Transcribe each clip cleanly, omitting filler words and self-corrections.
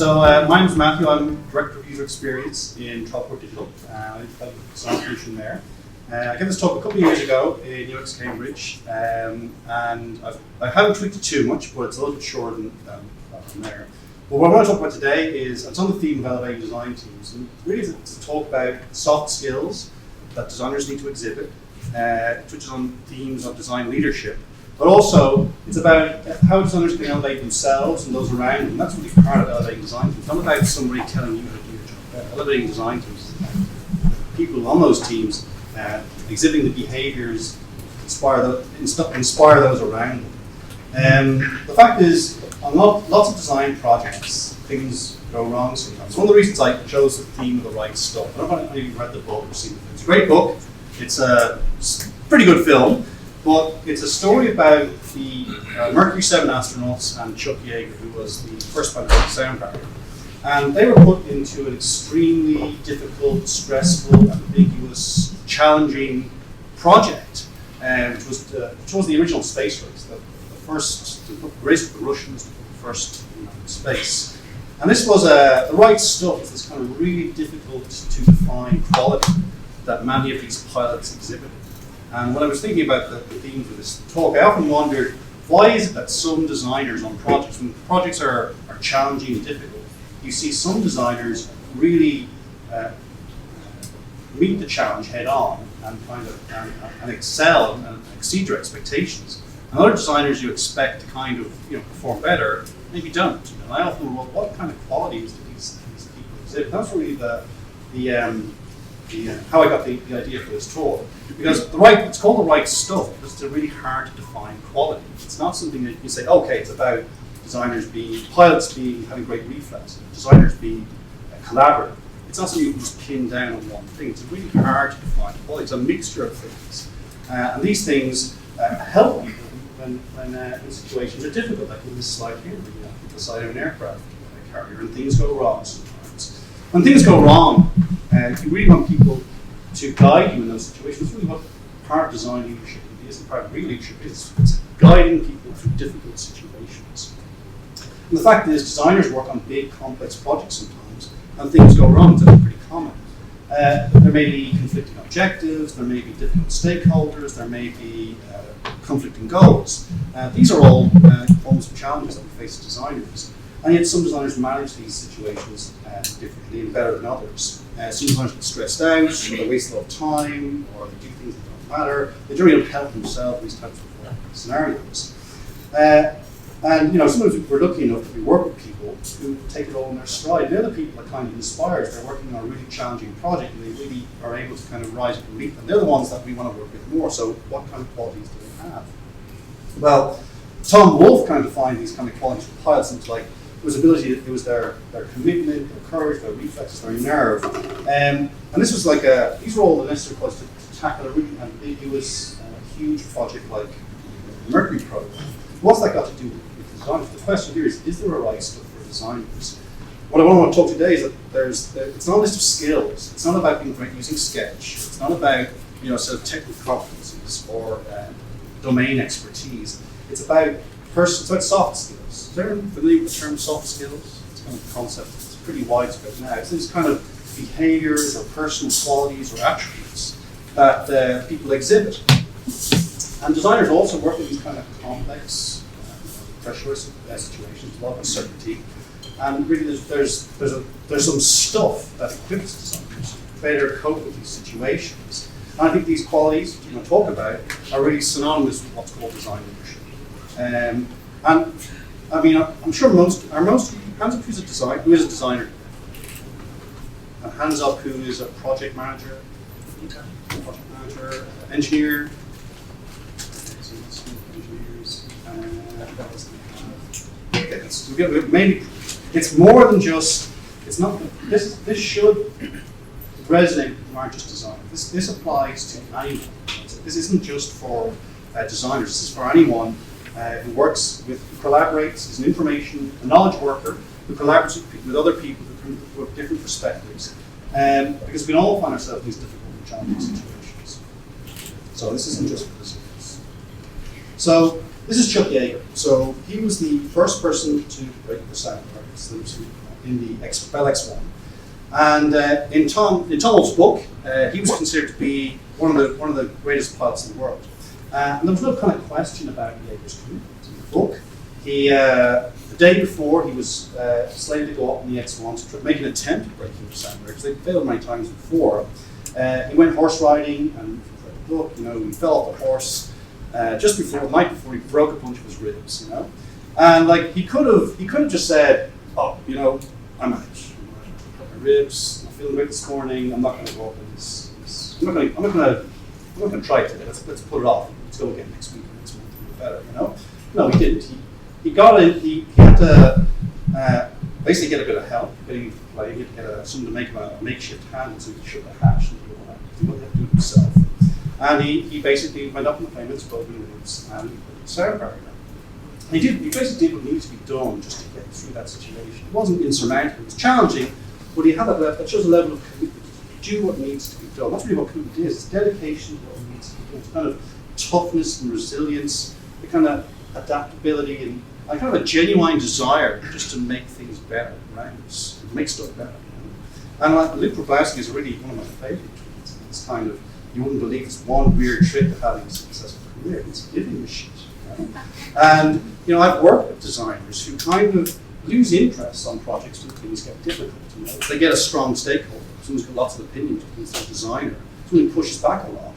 My name is Matthew. I'm Director of User Experience in Travelport Digital. I've some solution there. I gave this talk a couple of years ago in UX Cambridge, and I haven't tweaked it too much, but it's a little bit shorter than there. But what I want to talk about today is, it's on the theme of elevating design teams, and really to talk about soft skills that designers need to exhibit, which is on themes of design leadership. But also, it's about how designers can elevate themselves and those around them. That's really part of elevating design teams. It's not about somebody telling you how to do your job. Elevating design teams is about people on those teams exhibiting the behaviours, inspire those around them. The fact is, on lots of design projects, things go wrong sometimes. One of the reasons I chose the theme of the right stuff, I don't know if you've read the book or seen it. It's a great book. It's a pretty good film. But it's a story about the Mercury 7 astronauts and Chuck Yeager, who was the first pilot of the soundtrack. And they were put into an extremely difficult, stressful, ambiguous, challenging project, which was the original space race, the race with the Russians to put the first in space. And this was the right stuff, was this kind of really difficult to define quality that many of these pilots exhibited. And when I was thinking about the theme for this talk, I often wondered, why is it that some designers on projects, when projects are challenging and difficult, you see some designers really meet the challenge head on and and excel and exceed their expectations. And other designers you expect to kind of perform better, maybe don't. And I often wonder, what kind of qualities do these people exhibit? That's really how I got the idea for this talk. Because it's called the right stuff because it's really hard to define quality. It's not something that you say, okay, it's about pilots having great reflexes, designers being collaborative. It's not something you can just pin down on one thing. It's really hard to define quality. It's a mixture of things. And these things help people when situations are difficult, like in this slide here, the side of an aircraft carrier, and things go wrong sometimes. When things go wrong, you really want people to guide you in those situations. Really what part of design leadership is, and part of real leadership is. It's guiding people through difficult situations. And the fact is, designers work on big, complex projects sometimes, and things go wrong. That's pretty common. There may be conflicting objectives, there may be difficult stakeholders, there may be conflicting goals. These are all forms of challenges that we face as designers. And yet some designers manage these situations differently and better than others. Some designers get stressed out, or they waste a lot of time, or they do things that don't matter. They don't really help themselves in these types of scenarios. And sometimes we're lucky enough that we work with people who take it all in their stride. They're the people that kind of inspire us. They're working on a really challenging project, and they really are able to kind of rise up and meet them. They're the ones that we want to work with more. So what kind of qualities do they have? Well, Tom Wolfe kind of defined these kind of qualities for pilots into like, it was their commitment, their courage, their reflexes, their nerve. And this was like these were all the necessary qualities to tackle a really ambiguous, huge project like the Mercury program. What's that got to do with design? The question here is there a right stuff for designers? What I want to talk today is that it's not a list of skills. It's not about being great using Sketch. It's not about sort of technical competencies or domain expertise. It's about soft skills. Is everyone familiar with the term soft skills? It's kind of a concept that's pretty widespread now. It's these kind of behaviours or personal qualities or attributes that people exhibit. And designers also work in these kind of complex, pressurized situations, a lot of uncertainty. And really there's some stuff that equips designers to better cope with these situations. And I think these qualities that you're going to talk about are really synonymous with what's called design leadership. And I mean, I'm sure hands up who is a designer, and hands up who is a project manager, engineer. Maybe it's more than just. It's not. This should resonate with not just designers. This applies to anyone. This isn't just for designers. This is for anyone who works who collaborates, is an information, a knowledge worker who collaborates with other people who have different perspectives. Because we can all find ourselves in these difficult and challenging situations. So this isn't just for designers. So this is Chuck Yeager. So he was the first person to break the sound records. in the Bell X1. And in Tom Wolfe's book, he was considered to be one of the greatest pilots in the world. And there was no kind of question about Yeager's commitment in the book. He, the day before, he was slated to go up in the X1 to make an attempt at breaking the standard, because they'd failed many times before. He went horse riding, and look, he fell off the horse just before the night before. He broke a bunch of his ribs, and like he could have just said, "Oh, I'm out. My ribs. I'm feeling great this morning. I'm not going to go up in this. I'm not going to try it today. Let's put it off. Let's go again next week. Next month will be better." No, he didn't. He got in. He had to basically get a bit of help. He had to get someone to make him a makeshift handle so he could shut the hatch and do all that. He wouldn't have to do it himself. And he basically went up in the plane with his broken ribs and he put the sound barrier. He basically did what needed to be done just to get through that situation. It wasn't insurmountable. It was challenging, but he had that shows a level of commitment. Do what needs to be done. That's really what commitment is. It's dedication to what needs to be done. It's kind of toughness and resilience, the kind of adaptability and kind of a genuine desire just to make things better, right? Make stuff better. And Luke Grabowski is really one of my favourite tweets. It's kind of, you wouldn't believe it's one weird trick to having a successful career. It's giving a shit. And I've worked with designers who kind of lose interest on projects when things get difficult. They get a strong stakeholder, someone's got lots of opinions against their designer, someone who pushes back a lot,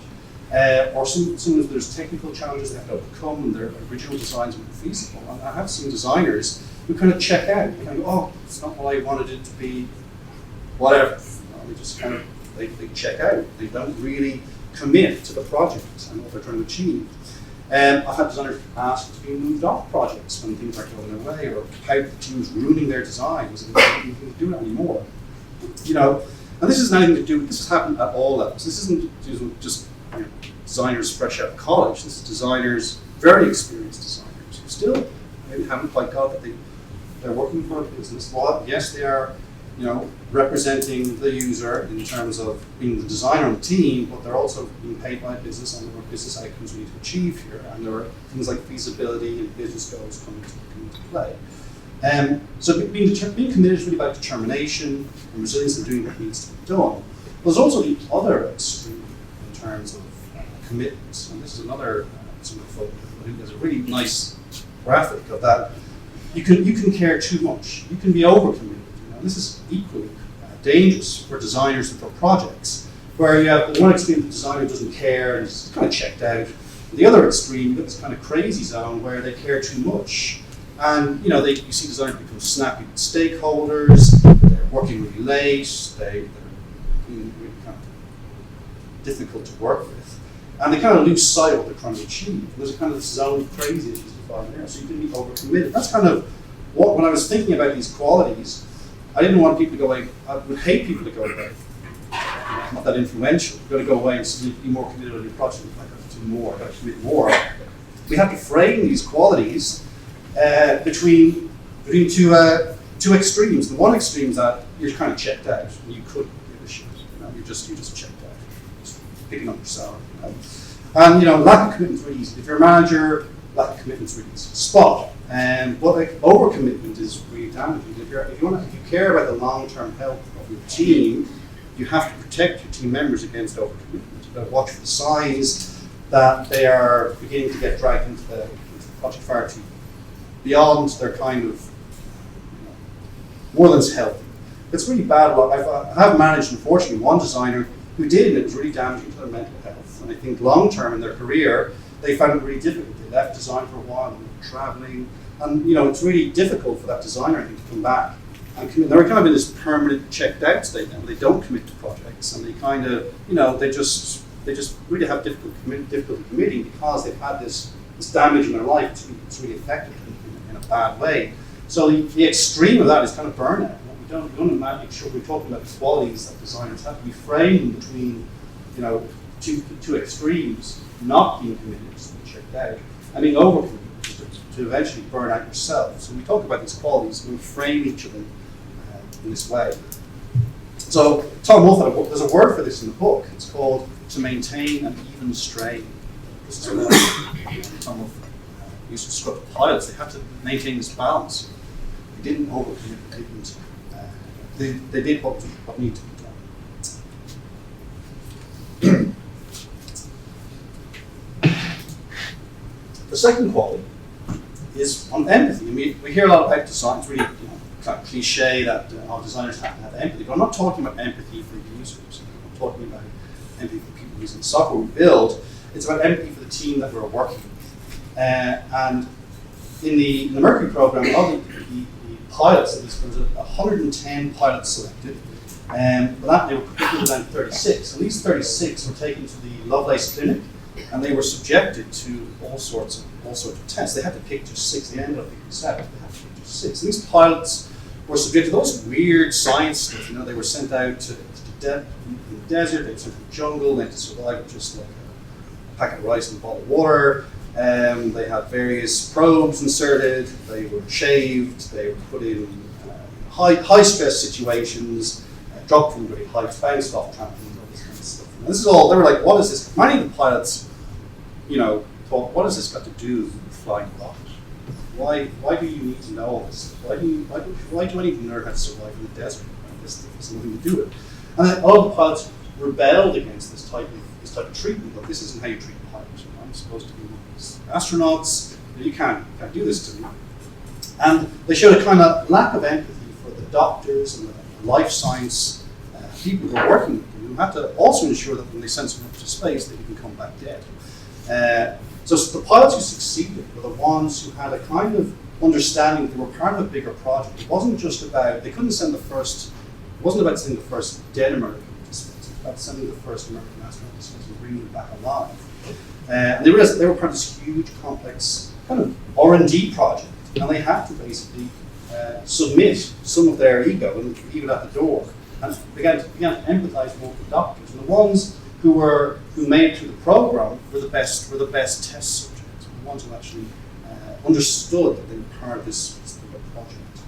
or sometimes there's technical challenges they have to overcome and their original designs aren't feasible. And I have seen designers who kind of check out. They kind of go, "Oh, it's not what I wanted it to be, whatever." They just kind of they check out. They don't really commit to the project and what they're trying to achieve. I've had designers ask to be moved off projects when things aren't going their way, or how the team's ruining their designs and they can't do it anymore. And this isn't anything to do. This has happened at all levels. This isn't just designers fresh out of college. This is designers, very experienced designers, who still maybe haven't quite got that they're working for a business. Well, yes, they are, representing the user in terms of being the designer on the team, but they're also being paid by a business, and there are business outcomes we need to achieve here, and there are things like feasibility and business goals coming into play. So being committed is really about determination and resilience and doing what needs to be done. There's also the other extreme in terms of commitments, and this is another sort of photo. I think there's a really nice graphic of that. You can care too much. You can be overcommitted. This is equally dangerous for designers and for projects, where you have the one extreme, the designer doesn't care and is kind of checked out. The other extreme, you've got this kind of crazy zone where they care too much. And you see designers become snappy with stakeholders, they're working really late, they're really kind of difficult to work with. And they kind of lose sight of what they're trying to achieve. There's a kind of zone of crazy issues defined there, so you can be overcommitted. That's kind of when I was thinking about these qualities, I didn't want people to go away. I would hate people to go away. I'm not that influential. You've got to go away and be more committed on your project. I've got to do more. I've got to commit more. We have to frame these qualities between two extremes. The one extreme is that you're kind of checked out. And you couldn't give a shit. You're just checked out. Just picking up your salary. And lack of commitment is really easy. If you're a manager, lack of commitment is really easy to spot. But overcommitment is really damaging. If you care about the long-term health of your team, you have to protect your team members against overcommitment. You've got to watch for the signs that they are beginning to get dragged into the project far too beyond their kind of more than healthy. It's really bad. I have managed, unfortunately, one designer who did, and it was really damaging to their mental health. And I think long-term in their career, they found it really difficult. They left design for a while and were traveling. And it's really difficult for that designer, I think, to come back and commit. They're kind of in this permanent checked out state now. They don't commit to projects, and they kind of, they just really have difficulty committing because they've had this damage in their life. It's really affected them in a bad way. So the extreme of that is kind of burnout. We don't make sure we're talking about the qualities that designers have to be framed between, two extremes, not being committed, just being checked out, and being overcommitted to eventually burn out yourself. So we talk about these qualities and we frame each of them in this way. So Tom Wolfe, there's a word for this in the book. It's called to maintain an even strain. This is what Tom Wolfe used to instruct pilots. They had to maintain this balance. They didn't overcommit, they didn't they did what needed to be done. The second quality is on empathy. I mean, we hear a lot about design. It's really kind of cliche that our designers have to have empathy, but I'm not talking about empathy for users. I'm talking about empathy for people using the software we build. It's about empathy for the team that we're working with. And in the Mercury program, a lot of the pilots, there was 110 pilots selected, but that they were completed down to 36. And these 36 were taken to the Lovelace Clinic, and they were subjected to all sorts of tests. They had to pick just 6. They ended up picking 7. They had to pick just 6. And these pilots were subjected to those weird science stuff. They were sent out to the desert. They were sent to the jungle. They had to survive with just like a packet of rice and a bottle of water. They had various probes inserted. They were shaved. They were put in high stress situations. Dropped from great heights, bounced off trampolines, all this kind of stuff. And this is all. They were like, "What is this?" Many of the pilots, thought, "What has this got to do with flying a rocket? Why do you need to know all this? Why do I need to learn how to survive in the desert? This has nothing to do with it." And then all the pilots rebelled against this type of treatment. Look, this isn't how you treat pilots. I'm supposed to be one of these astronauts. You can't do this to me. And they showed a kind of lack of empathy for the doctors and the life science people who are working with them, who had to also ensure that when they sent someone up to space, they didn't come back dead. So the pilots who succeeded were the ones who had a kind of understanding that they were part of a bigger project. It wasn't just about, they couldn't send it wasn't about sending the first dead American to space. It was about sending the first American astronaut to space and bringing them back alive. And they realized that they were part of this huge, complex kind of R&D project, and they had to basically submit some of their ego and leave it at the door, and began to empathize more with the doctors. And the ones who made it through the program were the best test subjects, the ones who actually understood that they were part of this bigger project.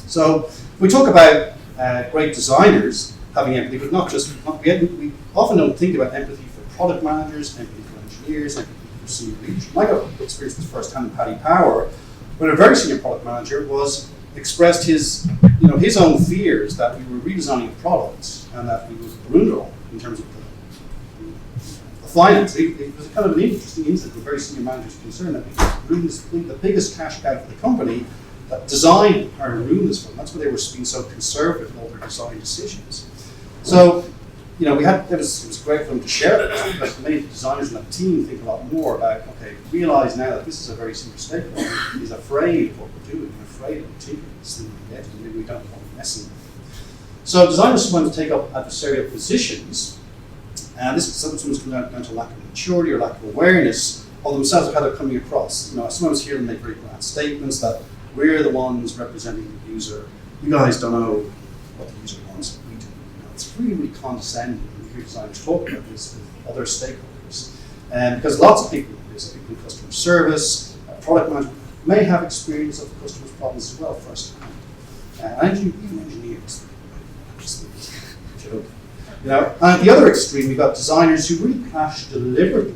So we talk about great designers having empathy, but we often don't think about empathy for product managers, empathy for engineers, empathy for senior leadership. I got experienced this firsthand in Paddy Power, when a very senior product manager expressed his own fears that we were redesigning a product and that we would ruin it all in terms of the finance. It was kind of an interesting incident with very senior managers concerned that we ruined the biggest cash cow for the company, that design part of ruin this one. That's why they were being so conservative in all their design decisions. So, it was great for them to share it, because many designers in that team think a lot more about, okay, realize now that this is a very senior stakeholder. He's afraid of what we're doing, and afraid of tinkering this thing we get, and maybe we don't want to mess with it. So designers sometimes take up adversarial positions, and this sometimes comes down to lack of maturity or lack of awareness of themselves, of how they're coming across. I sometimes hear them make very grand statements that we're the ones representing the user. You guys don't know what the user wants. We do. It's really, really condescending when you hear designers talk about this with other stakeholders. Because lots of people in customer service, product management, may have experience of customers' problems as well firsthand. And even engineers. Just joke. And at the other extreme, you've got designers who really clash deliberately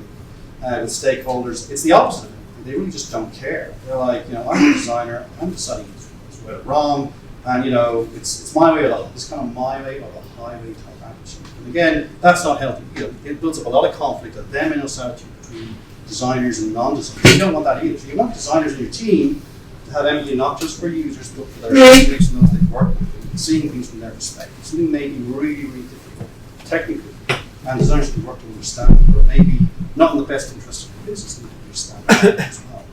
with stakeholders. It's the opposite. They really just don't care. They're like, I'm a designer. I'm deciding it's right or wrong, and it's my way or it's kind of my way or the highway type attitude. And again, that's not healthy. It builds up a lot of conflict at them and attitude between designers and non-designers. You don't want that either. So you want designers in your team to have empathy not just for users, but for their subjects and those they work with, and seeing things from their perspective. Something may be really, really difficult technically, and designers can work to understand it, but maybe not in the best interest of the business. Need to understand it as well.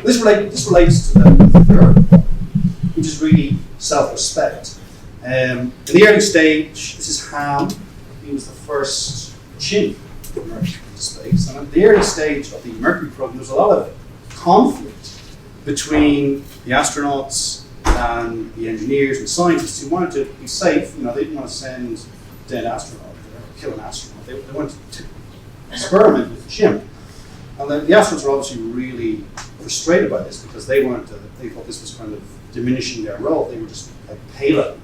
This relates to the third one, which is really self-respect. In the early stage, this is Ham. He was the first chimp to emerge into space. And at the early stage of the Mercury program, there was a lot of conflict between the astronauts and the engineers and scientists who wanted to be safe. They didn't want to send a dead astronaut or kill an astronaut. They wanted to experiment with the chimp. And the astronauts were obviously really frustrated by this, because they thought this was kind of diminishing their role. They were just like payload.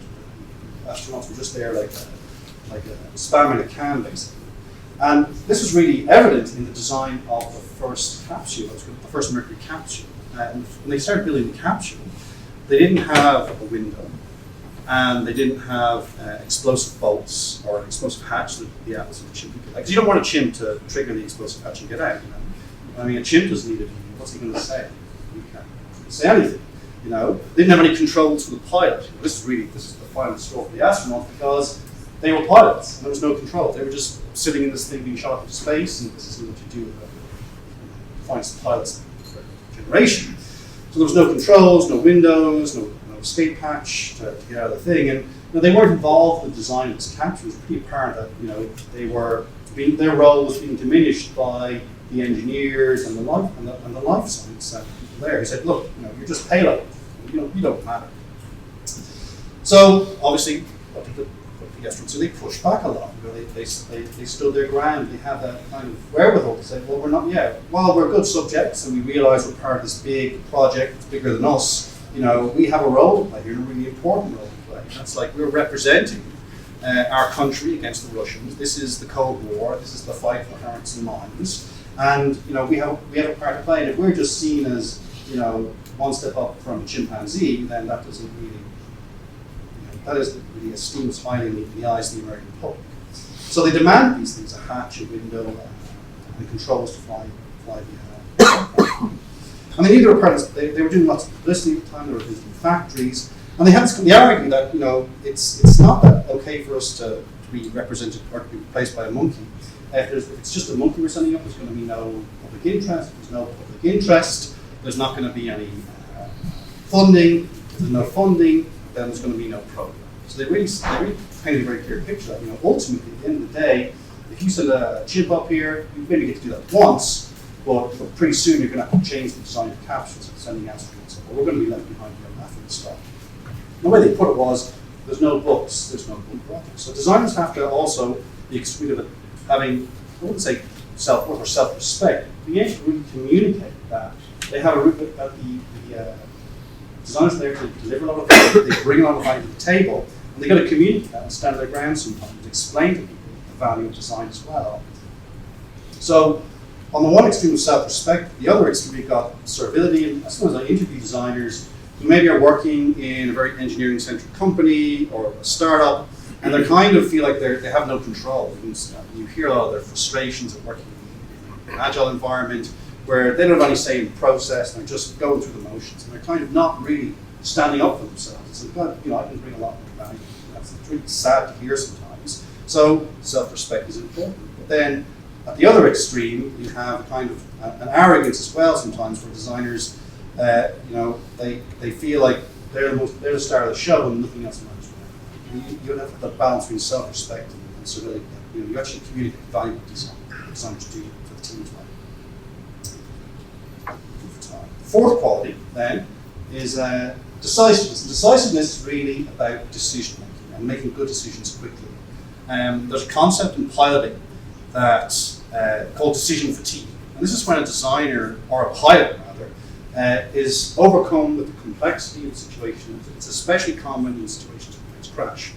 Astronauts were just there like a spam in a can, basically. And this was really evident in the design of the first capsule, the first Mercury capsule. And when they started building the capsule, they didn't have a window, and they didn't have explosive bolts or an explosive hatch that the atlas of the chimp could get. Because you don't want a chimp to trigger the explosive hatch and get out. You know? I mean, a chimp doesn't need it. What's he going to say? He can't say anything. You know, they didn't have any controls for the pilot. This is the final straw for the astronaut, because they were pilots and there was no control. They were just sitting in this thing being shot into space, and this is what you do with the finest pilots for generation. So there was no controls, no windows, no escape hatch to get out of the thing, and you know, they weren't involved in the design of this capsule. It was pretty apparent that their role was being diminished by the engineers and the life science people there. He said, "Look, you know, you're just payload. You don't matter." So obviously, what did the astronauts do? They pushed back a lot. You know, they stood their ground. They had that kind of wherewithal to say, "Well, we're not. Yeah, well, we're good subjects, and we realise we're part of this big project. It's bigger than us. You know, we have a role to play here, and a really important role to play. That's like we're representing our country against the Russians. This is the Cold War. This is the fight for hearts and minds, and you know, we have a part to play. And if we're just seen as, you know, one step up from a chimpanzee, then that doesn't really, that isn't really esteemed as highly in the eyes of the American public. So they demand these things: a hatch, a window, and controls to fly the. And they needed a they were doing lots of publicity at the time. They were visiting factories, and they argued that, you know, it's not that okay for us to be represented or to be replaced by a monkey. If it's just a monkey we're sending up, there's going to be no public interest. If there's no public interest, there's not going to be any funding. If there's no funding, then there's going to be no program. So they really painted a very clear picture that, you know, ultimately, at the end of the day, if you send a chimp up here, you maybe get to do that once. But pretty soon you're going to have to change the design of capsules and sending astronauts up. We're going to be left behind here after the start. The way they put it was, there's no books, there's no book projects. So designers have to also be extremely of having, I wouldn't say self-worth or self-respect, being able to really communicate that. They have the designers there to deliver a lot of value, they bring a lot of value to the table, and they've got to communicate that and stand their ground sometimes, explain to people the value of design as well. So, on the one extreme of self-respect, the other extreme you've got servility. And sometimes I interview designers who maybe are working in a very engineering-centric company or a startup, and they kind of feel like they have no control. You hear a lot of their frustrations of working in an agile environment where they don't have any say in the process, and they're just going through the motions, and they're kind of not really standing up for themselves. It's like, you know, I can bring a lot more value. It's really sad to hear sometimes. So self-respect is important. But then, at the other extreme, you have kind of an arrogance as well sometimes, where designers, you know, they feel like they're the star of the show and nothing else matters. You have that balance between self-respect and civility. You know, you actually communicate valuable designers do for the team as well. The fourth quality then is decisiveness. Decisiveness is really about decision making and making good decisions quickly. There's a concept in piloting that's called decision fatigue. And this is when a designer, or a pilot rather, is overcome with the complexity of the situation. It's especially common in situations where planes crash.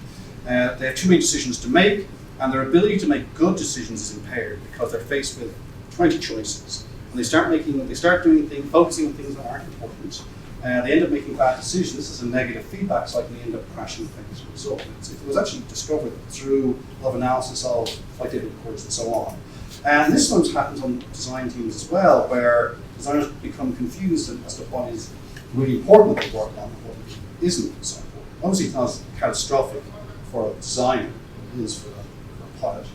They have too many decisions to make, and their ability to make good decisions is impaired because they're faced with 20 choices. And they start doing things, focusing on things that aren't important. They end up making bad decisions. This is a negative feedback cycle, and they end up crashing things as a result. It was actually discovered through a lot of analysis of flight data records and so on. And this one happens on design teams as well, where designers become confused as to what is really important that they work on and what isn't so important. Obviously, it's not as catastrophic for a designer as it is for a pilot.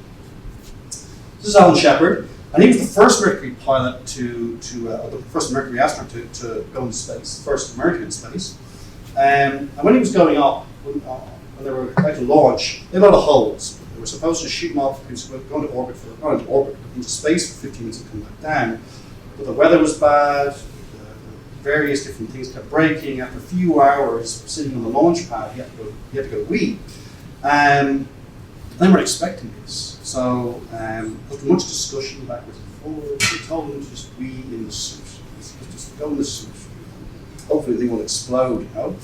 This is Alan Shepard, and he was the first Mercury pilot the first Mercury astronaut to go into space, the first American in space. And when he was going up, when they were about to launch, they had a lot of holes. They were supposed to shoot him off, go into orbit, not into orbit, but into space for 15 minutes and come back down. But the weather was bad, various different things kept breaking. After a few hours sitting on the launch pad, he had to go wee. They weren't expecting this. So there was much discussion backwards and forwards. They told him to just wee in the suit. Just go in the suit. Hopefully the thing will explode, you know.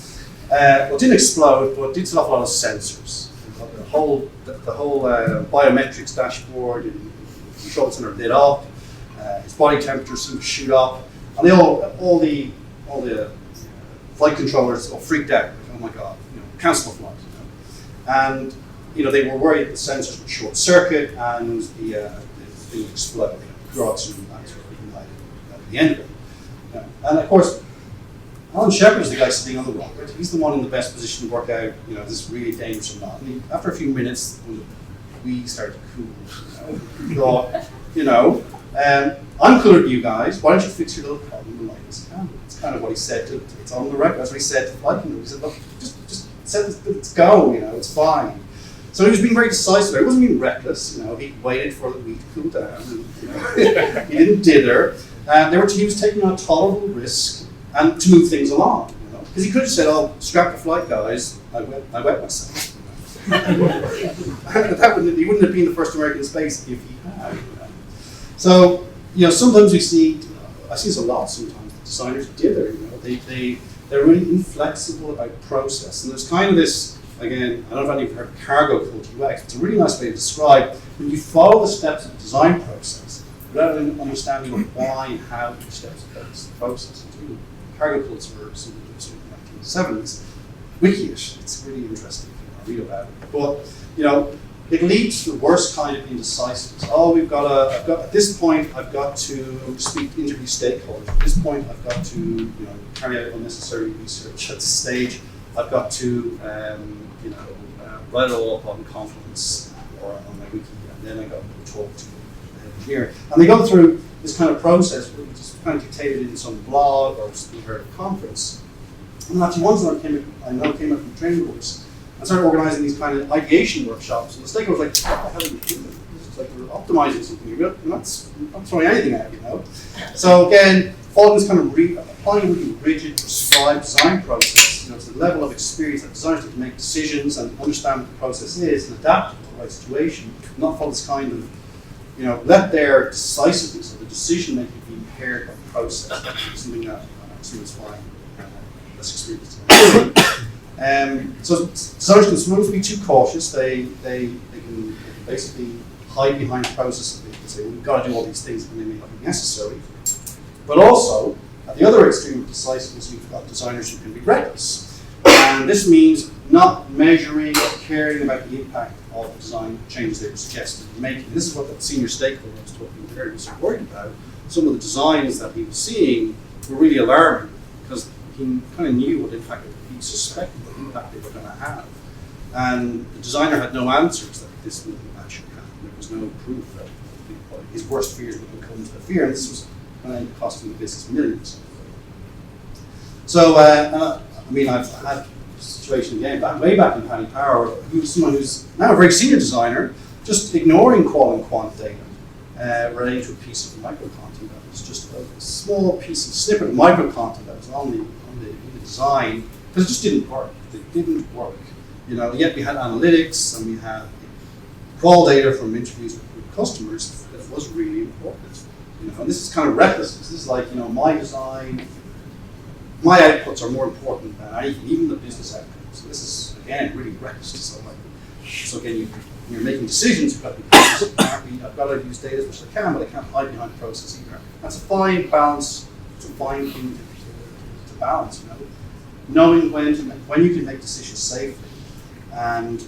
Well, it didn't explode, but it did set off a lot of sensors. The whole biometrics dashboard and control center lit up. His body temperature seemed to shoot up, and all the flight controllers all freaked out. Like, oh my God, you know, cancel the flight. And they were worried the sensors would short circuit and the thing would explode. Pure oxygen tanks would ignite at the end of it. And of course, Alan Shepard is the guy sitting on the rocket. He's the one in the best position to work out, this is really dangerous or not. And after a few minutes, when we started to cool, he thought, I'm cooler than you guys. Why don't you fix your little problem and light this candle? It's kind of what he said to. It's on the record. That's what he said to flight crew. He said, look, just let's go. It's fine. So he was being very decisive. He wasn't being reckless. He waited for the wheat to cool down. And, he didn't dither. He was taking on tolerable risk and to move things along. Because he could have said, "Oh, scrap the flight, guys. I wet myself." He wouldn't have been the first American in space if he had. So sometimes I see this a lot. Sometimes the designers dither. They're really inflexible about process, and there's kind of this. Again, I don't know if anyone heard of cargo cult UX. It's a really nice way to describe when you follow the steps of the design process without understanding why and how each step of the process. Cargo cults were something in the 1970s. Wiki-ish. It's really interesting if you want to read about it. But it leads to the worst kind of indecisiveness. At this point I've got to interview stakeholders. At this point I've got to carry out unnecessary research. At this stage I've got to write it all up on Confluence or on my wiki, and then I got to talk to the engineer. And they go through this kind of process where it's just kind of dictated in some blog or just heard at a conference. And actually once I came up from the training course, I started organizing these kind of ideation workshops, and the stakeholder was like, what the hell are you doing? It's like we're optimizing something, you're not throwing anything out, So again, following this kind of applying a really rigid, prescribed design process, to the level of experience that designers can make decisions and understand what the process is and adapt to the right situation, not follow this kind of, let their decisiveness or the decision making be impaired by the process. Something that students find less experienced. So designers can sometimes be too cautious. They can basically hide behind the process. They say, well, we've got to do all these things, and they may not be necessary. But also, at the other extreme of decisiveness, you've got designers who can be reckless. And this means not measuring or caring about the impact of the design changes they were suggested making. This is what the senior stakeholder was talking very was worried about. Some of the designs that he was seeing were really alarming because he kind of knew what impact he suspected what impact they were going to have. And the designer had no answers that this wouldn't actually happen. There was no proof that his worst fears would come to fear, and this was going to cost him the business millions. So, I've had a situation again, way back in Paddy Power, who's someone who's now a very senior designer, just ignoring qual and quant data relating to a piece of micro-content that was just a small piece of snippet of micro-content that was on the design, because it just didn't work. It didn't work. Yet we had analytics and we had qual data from interviews with customers that was really important. And this is kind of reckless, because this is like, my design, my outputs are more important than anything, even the business outcomes. So this is, again, really reckless to some level. So again, you're making decisions, you've got to be cautious. I've got to use data as much as I can, but I can't hide behind the process either. That's a fine balance, it's a fine thing to balance, Knowing when you can make decisions safely, and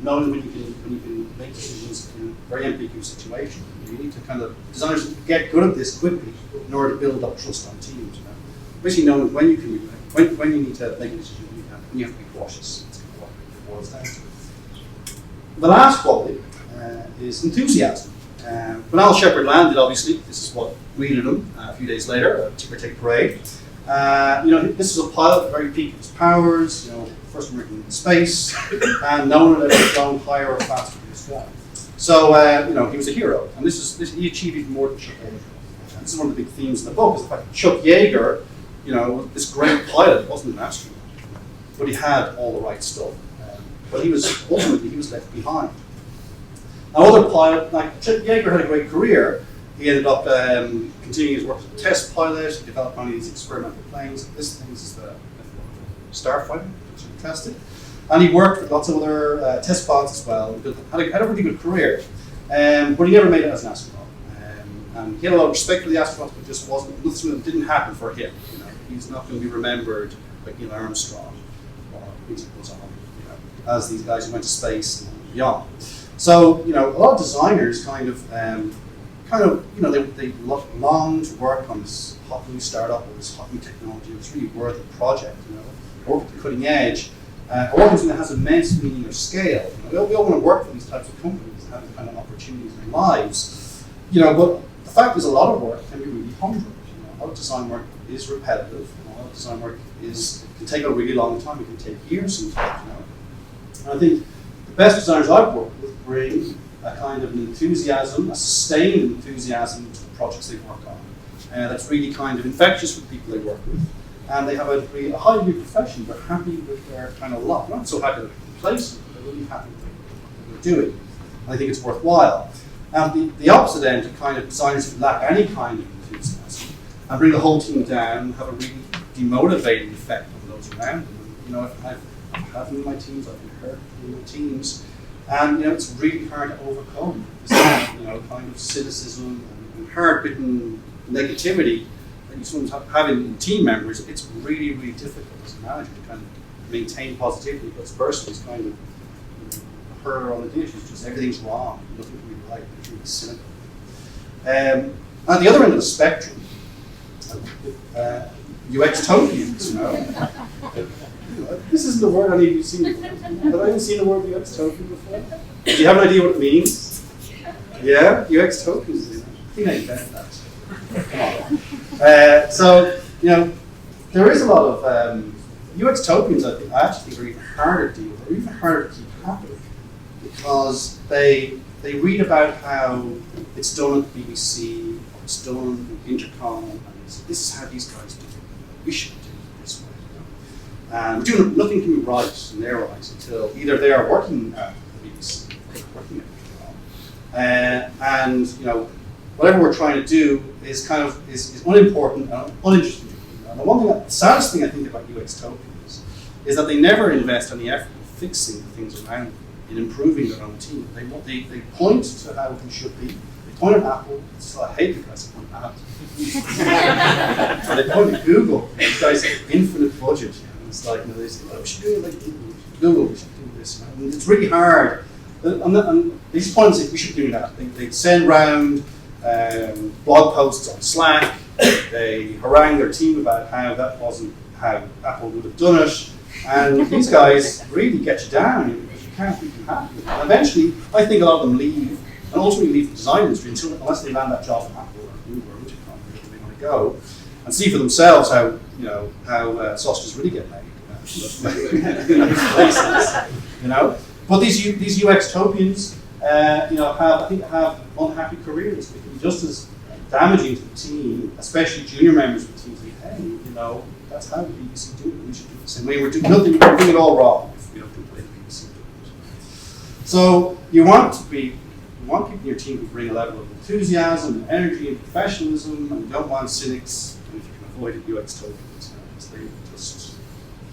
knowing when you can make decisions in a very ambiguous situation. You need to kind of, designers get good at this quickly in order to build up trust on teams. Basically knowing when you can when you need to make a decision, and you have to be cautious. That's what it boils down to. The last quality is enthusiasm. When Al Shepard landed, obviously, this is what greeted him a few days later, a ticker-tape parade. This was a pilot at the very peak of his powers, first American in space, and no one had ever flown higher or faster than this guy. So, he was a hero, and he achieved even more than Chuck Yeager. This is one of the big themes in the book, is the fact that Chuck Yeager, this great pilot, wasn't an astronaut, but he had all the right stuff. But he was left behind. Now, other pilot, like Chuck Yeager had a great career. He ended up continuing his work as a test pilot. He developed one of these experimental planes. This is the Starfighter, which is fantastic. And he worked with lots of other test pods as well. Had a really good career, but he never made it as an astronaut. And he had a lot of respect for the astronauts, but just wasn't. It didn't happen for him. He's not going to be remembered like Neil Armstrong or music goes on, as these guys who went to space and beyond. So, a lot of designers kind of, they long to work on this hot new startup or this hot new technology. It's really worth a project, work at the cutting edge, or something that has immense meaning or scale. We all want to work for these types of companies and have the kind of opportunities in their lives. But the fact is, a lot of work can be really humdrum. A lot of design work is repetitive. A lot of design work can take a really long time. It can take years sometimes. And I think the best designers I've worked with bring a kind of an enthusiasm, a sustained enthusiasm to the projects they work on. That's really kind of infectious with people they work with. And they have a high degree of profession. They're happy with their kind of lot. They're not so happy that they're complacent, but they're really happy with what they're doing. And I think it's worthwhile. And the opposite end of kind of designers who lack any kind of enthusiasm and bring the whole team down, have a really demotivating effect on those around them. I've had them in my teams, I've been hurt in my teams, and it's really hard to overcome this kind of cynicism and hard-bitten negativity that you sometimes have in team members. It's really, really difficult as a manager to kind of maintain positivity, but this person is kind of her on the dish, it's just everything's wrong, nothing can be right, it's really cynical. At the other end of the spectrum, UX-topians, This isn't the word I need to see before. Have I even seen the word UX-topian before? Do you have an idea what it means? Yeah? UX-topians. I think I invented that. So, there is a lot of UX-topians, I actually think are even harder to deal with, or even harder to keep happy, because they read about how it's done at the BBC, or it's done in Intercom, and this is how these guys do it. We should do it this way. And nothing can be right in their eyes until either they are working at the BBC or working at Intercom. And whatever we're trying to do is is unimportant and uninteresting. And the saddest thing I think about UX-topians is that they never invest any effort in fixing the things around them, in improving their own team. They point to how things should be. They point at Apple. I hate the guys that point at Apple. And they point at Google. These guys have infinite budget. It's like, they say, we should do it like Google, we should do this. And it's really hard. And they just point and say, we should do that. They send round blog posts on Slack. They harangue their team about how that wasn't how Apple would have done it. And these guys really get you down because you can't keep them happy. And eventually, I think a lot of them leave, and ultimately leave the design industry unless they land that job at Apple or Google or Intercom, wherever they want to go, and see for themselves how sausages really get made. But these UX-topians, have unhappy careers. They can be just as damaging to the team, especially junior members of the team. Say, hey, that's how the BBC do it. We should do it the same way. We're doing it all wrong if we don't do the way the BBC do it. So you want people in your team who bring a level of enthusiasm and energy and professionalism, and you don't want cynics. And if you can avoid it, UX-topians, they're just very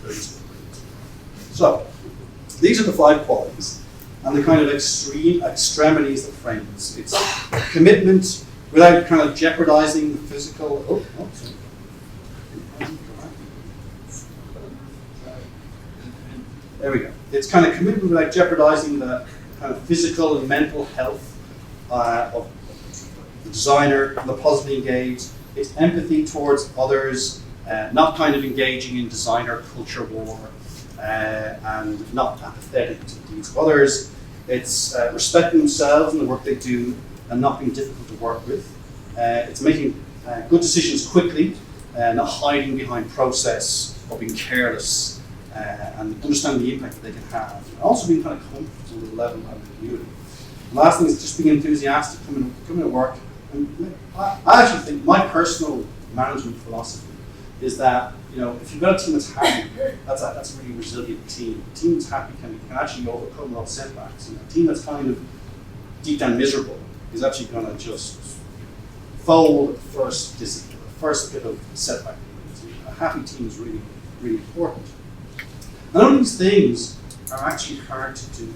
brilliant. So these are the 5 qualities and the kind of extreme extremities that frame this. It's commitment without kind of jeopardizing the physical. There we go. It's kind of commitment without jeopardizing the kind of physical and mental health of the designer, the positively engaged. It's empathy towards others, not kind of engaging in designer culture war, and not apathetic to the needs of others. It's respecting themselves and the work they do and not being difficult to work with. It's making good decisions quickly, not hiding behind process or being careless, and understanding the impact that they can have. And also being kind of comfortable with the level of ambiguity. The last thing is just being enthusiastic, coming to work. And I actually think my personal management philosophy is that if you've got a team that's happy, that's a really resilient team. A team that's happy can actually overcome a lot of setbacks. A team that's kind of deep down miserable is actually going to just fold the first bit of setback. A happy team is really, really important. None of these things are actually hard to do.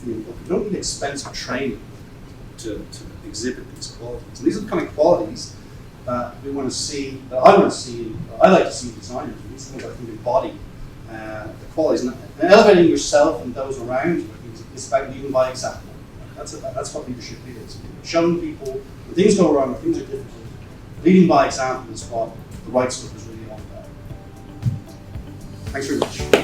You don't need expensive training to exhibit these qualities. And these are the kind of qualities that we want to see, that I want to see, I like to see in designers. And these things I think embody the qualities. And elevating yourself and those around you is about leading by example. That's what leadership is. Showing people when things go wrong, when things are difficult, leading by example is what the right stuff is really all about. Thanks very much.